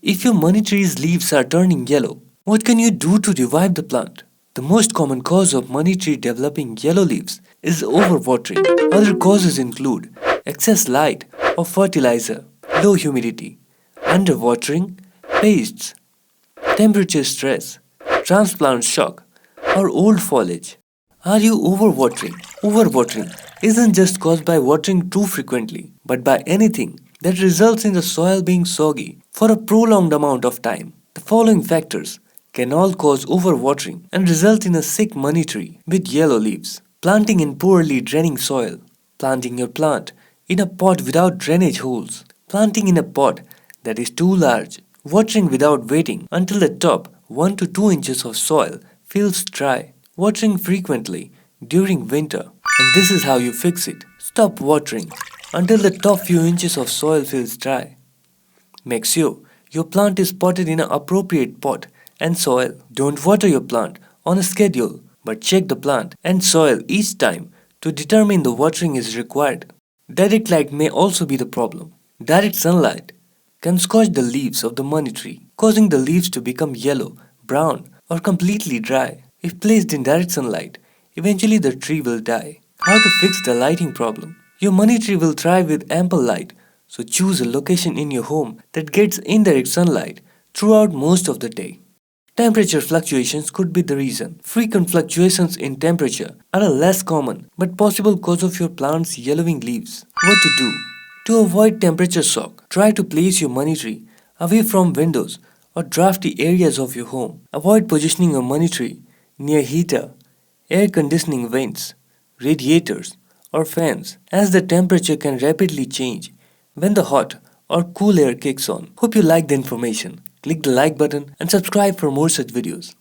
If your money tree's leaves are turning yellow, what can you do to revive the plant? The most common cause of money tree developing yellow leaves is overwatering. Other causes include excess light or fertilizer, low humidity, underwatering, pests, temperature stress, transplant shock, or old foliage. Are you overwatering? Overwatering isn't just caused by watering too frequently, but by anything that results in the soil being soggy for a prolonged amount of time. The following factors can all cause overwatering and result in a sick money tree with yellow leaves. Planting in poorly draining soil. Planting your plant in a pot without drainage holes. Planting in a pot that is too large. Watering without waiting until the top 1 to 2 inches of soil feels dry. Watering frequently during winter. And this is how you fix it. Stop watering until the top few inches of soil feels dry. Make sure your plant is potted in an appropriate pot and soil. Don't water your plant on a schedule, but check the plant and soil each time to determine the watering is required. Direct light may also be the problem. Direct sunlight can scorch the leaves of the money tree, causing the leaves to become yellow, brown, or completely dry. If placed in direct sunlight, eventually the tree will die. How to fix the lighting problem? Your money tree will thrive with ample light, so choose a location in your home that gets indirect sunlight throughout most of the day. Temperature fluctuations could be the reason. Frequent fluctuations in temperature are a less common but possible cause of your plant's yellowing leaves. What to do? To avoid temperature shock, try to place your money tree away from windows or drafty areas of your home. Avoid positioning your money tree near heater, air conditioning vents, radiators, or fans, as the temperature can rapidly change when the hot or cool air kicks on. Hope you liked the information. Click the like button and subscribe for more such videos.